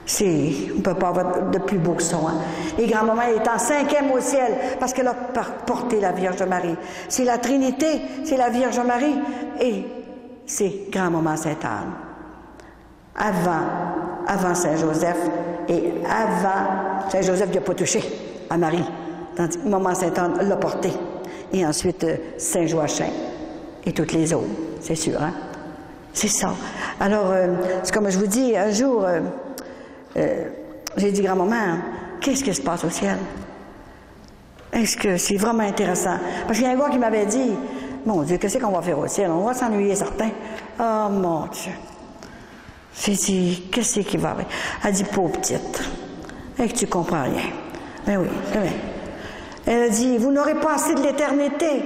On ne peut pas avoir de plus beau que ça. Hein? Et grand-maman est en 5e au ciel parce qu'elle a porté la Vierge Marie. C'est la Trinité, c'est la Vierge Marie et c'est grand-maman Sainte-Anne. Avant Saint-Joseph et avant Saint-Joseph, il n'a pas touché à Marie. Tandis que maman Sainte-Anne l'a porté. Et ensuite Saint-Joachim et toutes les autres, c'est sûr. Hein? C'est ça. Alors, c'est comme je vous dis, un jour... j'ai dit, grand-maman, qu'est-ce qui se passe au ciel? Est-ce que c'est vraiment intéressant? Parce qu'il y a un gars qui m'avait dit, mon Dieu, qu'est-ce qu'on va faire au ciel? On va s'ennuyer certains. Oh, mon Dieu. J'ai dit, qu'est-ce qui va arriver? Elle dit, pauvre petite, et que tu comprends rien. Ben oui, c'est vrai. Elle a dit, vous n'aurez pas assez de l'éternité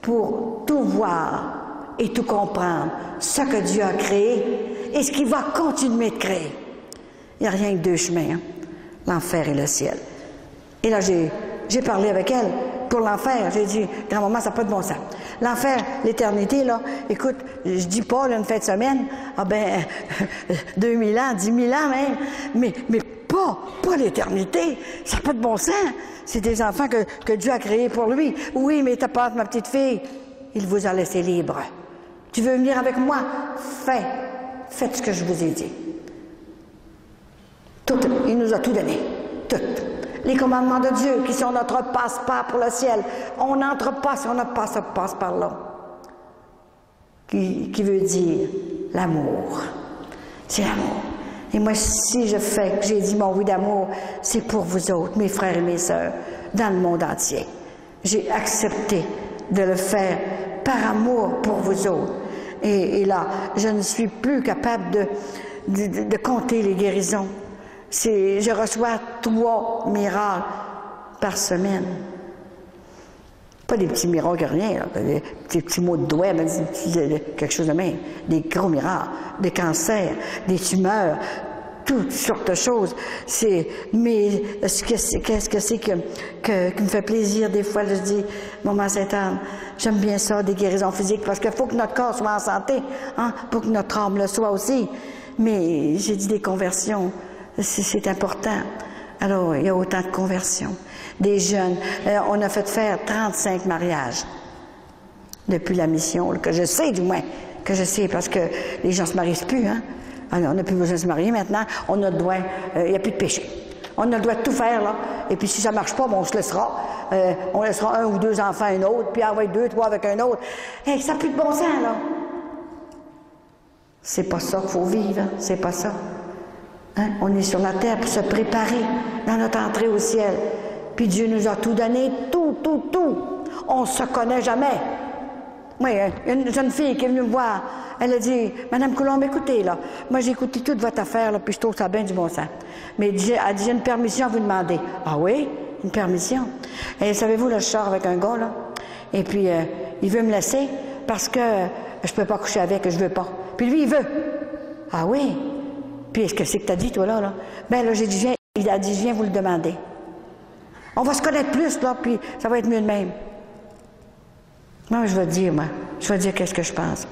pour tout voir et tout comprendre, ce que Dieu a créé et ce qu'il va continuer de créer. Il n'y a rien que deux chemins, hein? L'enfer et le ciel. Et là, j'ai parlé avec elle pour l'enfer. J'ai dit, grand-maman, ça n'a pas de bon sens. L'enfer, l'éternité, là, écoute, je dis pas, là, une fin de semaine, ah ben, 2000 ans, 10 000 ans même, mais pas l'éternité. Ça n'a pas de bon sens. C'est des enfants que Dieu a créés pour lui. Oui, mais t'as peur, ma petite fille. Il vous a laissé libre. Tu veux venir avec moi? Faites ce que je vous ai dit. Tout, il nous a tout donné. Tout. Les commandements de Dieu qui sont notre passe-part pour le ciel. On n'entre pas si on n'a pas ce passe-part-là. Qui veut dire l'amour. C'est l'amour. Et moi, si je fais que j'ai dit mon oui d'amour, c'est pour vous autres, mes frères et mes sœurs, dans le monde entier. J'ai accepté de le faire par amour pour vous autres. Et là, je ne suis plus capable de compter les guérisons. Je reçois 3 miracles par semaine. Pas des petits miracles, rien, là, des petits mots de doigt, mais quelque chose de même. Des gros miracles, des cancers, des tumeurs, toutes sortes de choses. Mais qu'est-ce que c'est qui me fait plaisir des fois? Je dis, maman Sainte-Anne, j'aime bien ça, des guérisons physiques, parce qu'il faut que notre corps soit en santé, hein, pour que notre âme le soit aussi. Mais j'ai dit des conversions. C'est important. Alors, il y a autant de conversions. Des jeunes. On a fait faire 35 mariages depuis la mission, que je sais du moins, que je sais, parce que les gens ne se marient plus. Hein? Alors, on n'a plus besoin de se marier maintenant. On a le droit, il n'y a plus de péché. On a le droit de tout faire, là. Et puis, si ça ne marche pas, bon, on se laissera. On laissera 1 ou 2 enfants à un autre, puis envoyer 2, 3 avec un autre. Hey, ça n'a plus de bon sens, là. C'est pas ça qu'il faut vivre, hein? C'est pas ça. Hein? On est sur la terre pour se préparer dans notre entrée au ciel. Puis Dieu nous a tout donné, tout. On ne se connaît jamais. Oui, une jeune fille qui est venue me voir, elle a dit, Madame Coulombe, écoutez, là, moi j'ai écouté toute votre affaire, là, puis je trouve ça bien du bon sens. Mais elle dit, j'ai une permission à vous demander. Ah oui? Une permission? Et savez-vous, là, je sors avec un gars, là, et puis il veut me laisser parce que je peux pas coucher avec, je veux pas. Puis lui, il veut. Ah oui? Puis, est-ce que c'est que tu as dit, toi, là? Ben là, j'ai dit, il a dit, je viens vous le demander. On va se connaître plus, là, puis ça va être mieux de même. Moi, je vais dire qu'est-ce que je pense.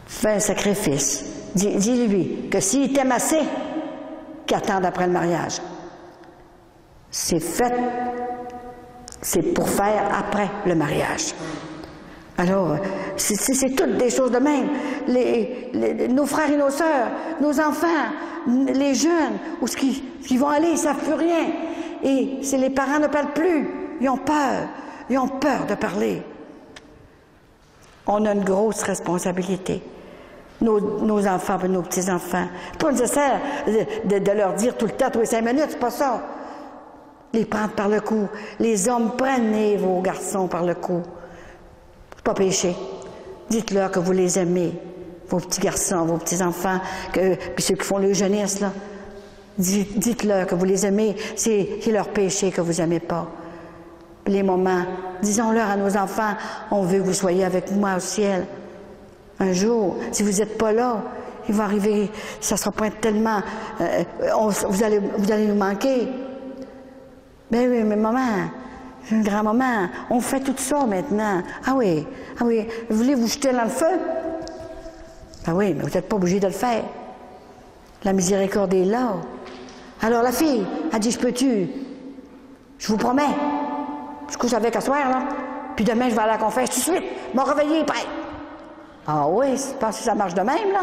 Fais un sacrifice. Dis-lui que s'il t'aime assez, qu'il attende après le mariage. C'est fait, c'est pour faire après le mariage. Alors, c'est toutes des choses de même. Nos frères et nos sœurs, nos enfants, les jeunes, où ce qu'ils vont aller, ils ne savent plus rien. Et si les parents ne parlent plus, ils ont peur. Ils ont peur de parler. On a une grosse responsabilité. Nos enfants et nos petits-enfants. C'est pas nécessaire de leur dire tout le temps, tous les 5 minutes, c'est pas ça. Les prendre par le cou. Les hommes, prenez vos garçons par le cou. Pas péché. Dites-leur que vous les aimez, vos petits garçons, vos petits enfants, puis ceux qui font le jeunesse, là. Dites-leur que vous les aimez, c'est leur péché que vous n'aimez pas. Les moments, disons-leur à nos enfants, on veut que vous soyez avec moi au ciel. Un jour, si vous n'êtes pas là, il va arriver, ça ne sera pas tellement, vous allez nous manquer. Ben oui, mais maman, grand-maman, on fait tout ça maintenant. Ah oui, vous voulez vous jeter dans le feu? Ah oui, mais vous n'êtes pas obligé de le faire. La miséricorde est là. Alors la fille a dit, je peux-tu? Je vous promets. Je couche avec à soir, là. Puis demain, je vais à la confesse tout de suite. M'ont réveillé prêt. Ah oui, je pense que ça marche de même, là.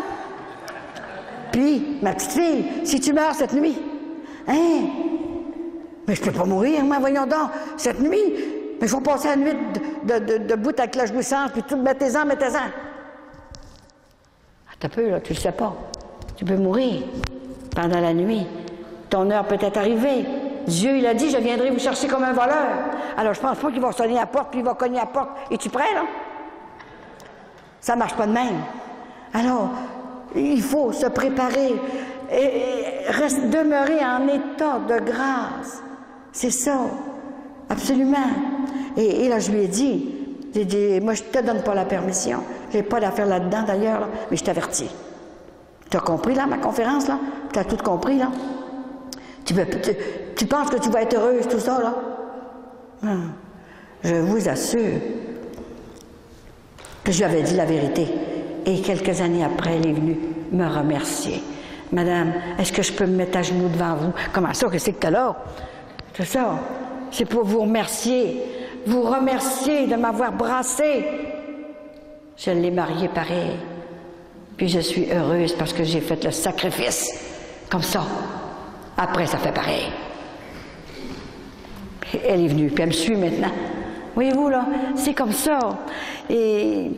Puis, ma petite fille, si tu meurs cette nuit, hein? Mais je peux pas mourir, moi, voyons donc. Cette nuit, mais je vais passer la nuit debout avec la jouissance, puis tout, mettez-en. Attends un peu, là, tu le sais pas. Tu peux mourir pendant la nuit. Ton heure peut être arrivée. Dieu, il a dit, je viendrai vous chercher comme un voleur. Alors, je pense pas qu'il va sonner à la porte, puis il va cogner à la porte. Es-tu prêt, là? Ça marche pas de même. Alors, il faut se préparer et demeurer en état de grâce. C'est ça. Absolument. Et là, je lui ai dit, moi, je te donne pas la permission. J'ai pas d'affaire là-dedans, d'ailleurs, là, mais je t'avertis. Tu as compris, là, ma conférence, là? Tu as tout compris, là? Tu penses que tu vas être heureuse, tout ça, là? Je vous assure que je lui avais dit la vérité. Et quelques années après, elle est venue me remercier. Madame, est-ce que je peux me mettre à genoux devant vous? Comment ça, qu'est-ce que t'as là? C'est ça. C'est pour vous remercier. Vous remercier de m'avoir brassé. Je l'ai mariée pareil. Puis je suis heureuse parce que j'ai fait le sacrifice. Comme ça. Après, ça fait pareil. Elle est venue, puis elle me suit maintenant. Voyez-vous, là, c'est comme ça. Et